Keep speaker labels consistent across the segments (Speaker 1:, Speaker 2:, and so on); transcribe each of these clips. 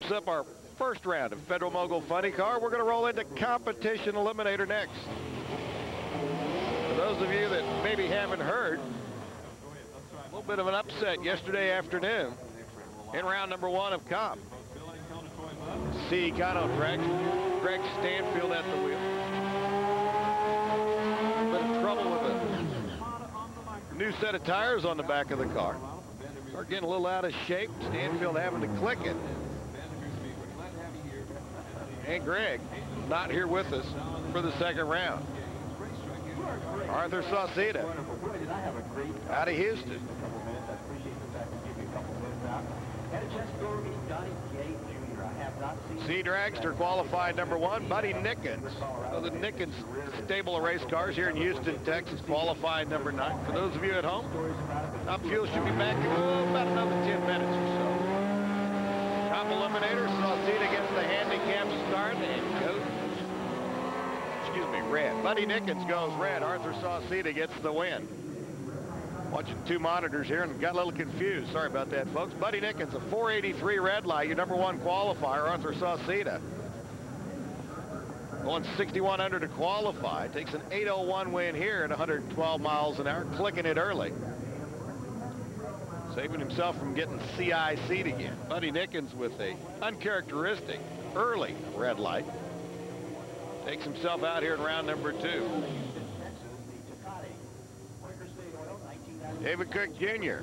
Speaker 1: wraps up our first round of Federal Mogul Funny Car. We're going to roll into Competition Eliminator next. For those of you that maybe haven't heard, a little bit of an upset yesterday afternoon in round number 1 of Comp. C. Econo Greg Stanfield at the wheel. A bit of trouble with a new set of tires on the back of the car. Start getting a little out of shape. Stanfield having to click it. And Greg not here with us for the second round. Arthur Sauceda out of Houston. C. Dragster qualified number 1, Buddy Nickens. So the Nickens stable of race cars here in Houston, Texas, qualified number 9. For those of you at home, Top Fuel should be back in about another 10 minutes or so. Top Eliminator, Sauceda gets the handicap start and goes, red. Buddy Nickens goes red. Arthur Sauceda gets the win. Watching 2 monitors here and got a little confused. Sorry about that, folks. Buddy Nickens, a 483 red light, your number 1 qualifier. Arthur Sauceda going 61 under to qualify. Takes an 801 win here at 112 miles an hour, clicking it early. Saving himself from getting CIC'd again. Buddy Nickens with a uncharacteristic early red light. Takes himself out here in round number 2. David Cook Jr.,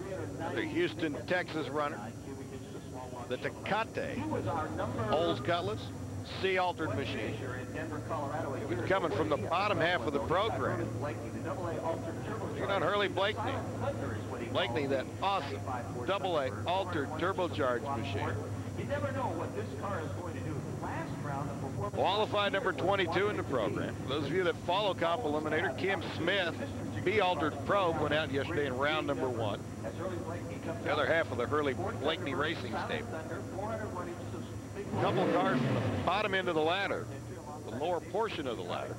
Speaker 1: the Houston, Texas runner. The Tecate Olds Cutlass C altered machine. He was coming from the bottom half of the program. Taking on Hurley Blakeney. Blakeney, that awesome AA altered turbocharged machine. You never know what this car is going to do. Last round, qualified number 22 in the program. For those of you that follow Comp Eliminator, Kim Smith, B altered probe, went out yesterday in round number 1. The other half of the Hurley Blakeney Racing stable. A couple of cars from the bottom end of the ladder, the lower portion of the ladder,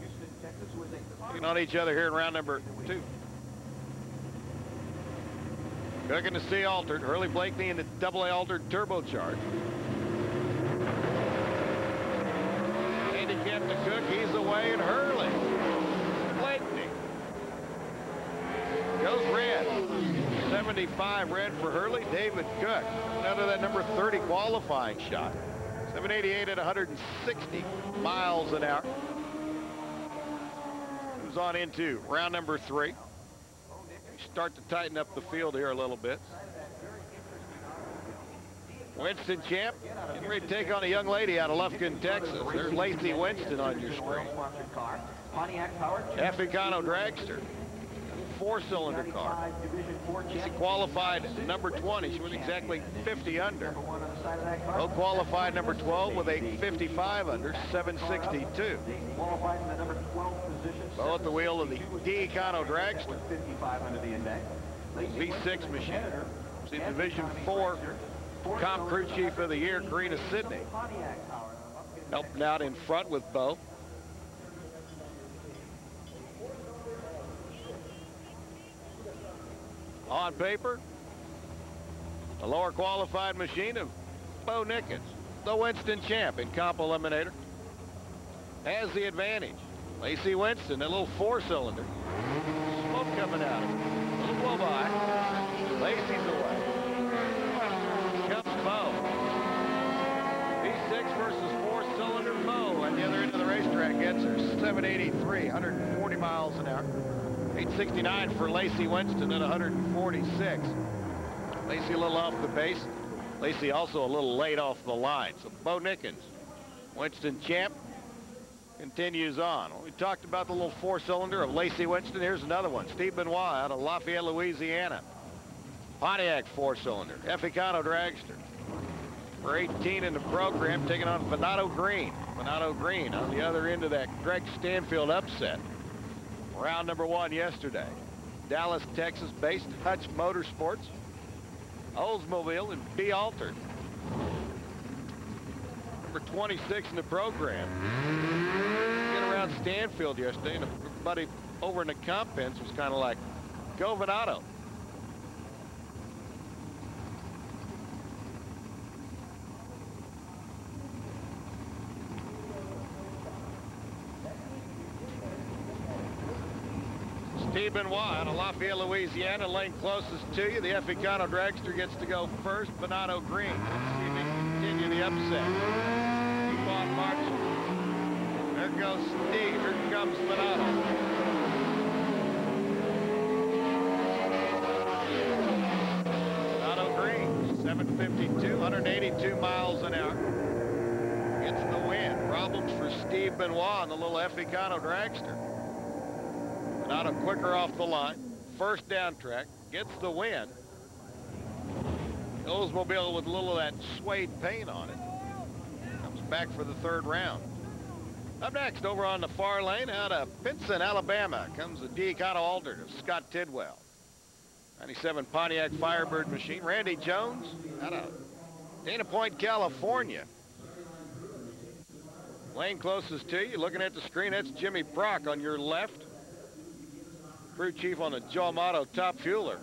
Speaker 1: taking on each other here in round number 2. Cook in the C altered, Hurley Blakeney in the AA altered turbocharged. Handicap to Cook, he's away, and Hurley Blakeney goes red. 75 red for Hurley. David Cook, out of that number 30 qualifying shot. 788 at 160 miles an hour. Moves on into round number 3. Start to tighten up the field here a little bit. Winston Champ getting ready to take on a young lady out of Lufkin, Texas. There's Lacey Winston on your screen. F. Econo Dragster, 4-cylinder car. She qualified number 20. She went exactly 50 under. Bo qualified number 12 with a 55 under, 762. Bo at the wheel of the D Econo Dragster. V6 machine. See Division 4 Comp Crew Chief of the Year, Karina Sidney, helping out in front with Bo. On paper, a lower qualified machine of Bo Nickens, the Winston Champ in Comp Eliminator, has the advantage. Lacey Winston, a little 4-cylinder. Smoke coming out of it. A little blow by. Lacey's away. Comes Bo. V6 versus 4-cylinder Bo at the other end of the racetrack gets her 783, 140 miles an hour. 869 for Lacey Winston at 146. Lacey a little off the base. Lacey also a little late off the line. So Bo Nickens, Winston Champ, continues on. Well, we talked about the little 4-cylinder of Lacey Winston. Here's another one. Steve Benoit out of Lafayette, Louisiana. Pontiac 4-cylinder. F. Econo Dragster. For 18 in the program, taking on Venado Green. Venado Green on the other end of that Greg Stanfield upset. Round number 1 yesterday. Dallas, Texas based Hutch Motorsports. Oldsmobile and B altered. Number 26 in the program. Getting around Stanfield yesterday, and everybody over in the comp fence was kind of like, go Venado. Steve Benoit out of Lafayette, Louisiana, lane closest to you. The Eficano dragster gets to go first. Bernardo Green. Let's see if he can continue the upset. Keep on marching. There goes Steve. Here comes Bernardo. Bernardo Green, 752, 182 miles an hour. Gets the win. Problems for Steve Benoit on the little Eficano dragster. Bernardo quicker off the line. First down track. Gets the win. Oldsmobile with a little of that suede paint on it. Comes back for the third round. Up next, over on the far lane, out of Pinson, Alabama, comes the Econo altered of Scott Tidwell. 97 Pontiac Firebird machine. Randy Jones out of Dana Point, California. Lane closest to you, looking at the screen, that's Jimmy Brock on your left. Crew chief on the Joe Amato top fueler.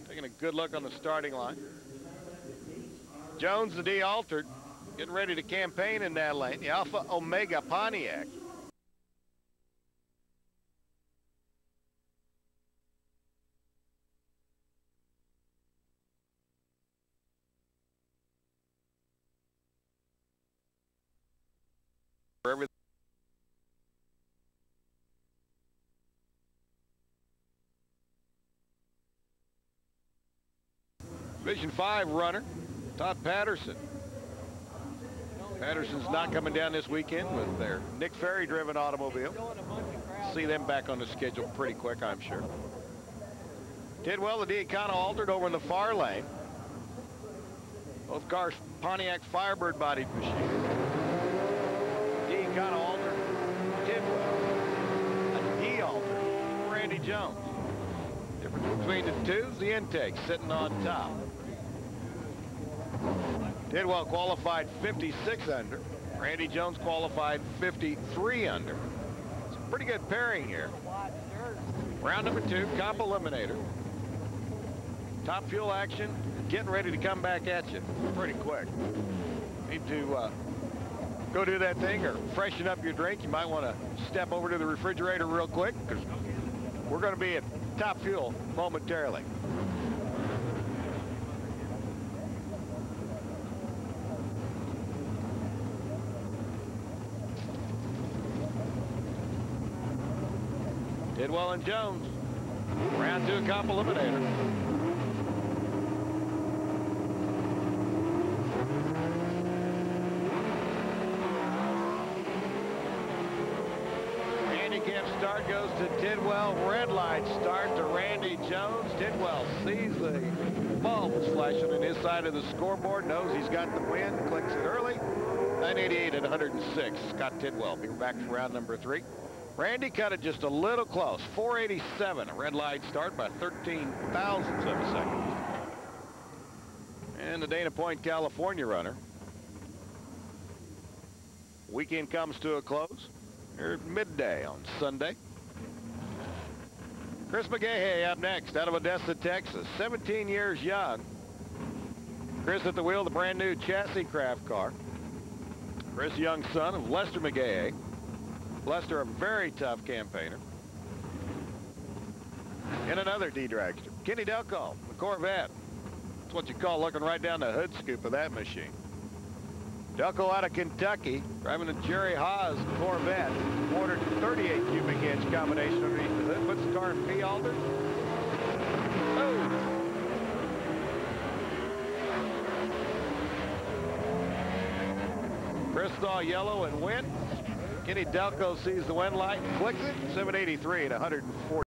Speaker 1: Taking a good look on the starting line. Jones, the D altered, getting ready to campaign in that lane. The Alpha Omega Pontiac. For everything. Division 5 runner, Todd Patterson. Patterson's not coming down this weekend with their Nick Ferry driven automobile. See them back on the schedule pretty quick, I'm sure. Tidwell, the Econo altered over in the far lane. Both cars Pontiac Firebird bodied machine. Econo altered, Tidwell. A D altered, Randy Jones. Difference between the two is the intake sitting on top. Tidwell qualified 56 under. Randy Jones qualified 53 under. It's a pretty good pairing here. Round number 2, comp eliminator. Top fuel action, getting ready to come back at you pretty quick. Need to go do that thing or freshen up your drink. You might want to step over to the refrigerator real quick because we're going to be at top fuel momentarily. Tidwell and Jones. Round 2 comp eliminator. Handicap start goes to Tidwell. Red light start to Randy Jones. Tidwell sees the bulbs flashing on his side of the scoreboard. Knows he's got the win. Clicks it early. 988 at 106. Scott Tidwell. Be back for round number 3. Randy cut it just a little close. 487. A red light start by 13 thousandths of a second. And the Dana Point, California runner. Weekend comes to a close. Here at midday on Sunday. Chris McGahey up next out of Odessa, Texas. 17 years young. Chris at the wheel of the brand new chassis craft car. Chris, young son of Lester McGahey. Lester, a very tough campaigner. And another D-dragster, Kenny Delco, the Corvette. That's what you call looking right down the hood scoop of that machine. Delco out of Kentucky, driving the Jerry Haas Corvette. 438 cubic inch combination underneath the hood. Puts the car in P altered. Oh! Chris saw yellow and went. Kenny Delco sees the wind light and clicks it. 783 at 140.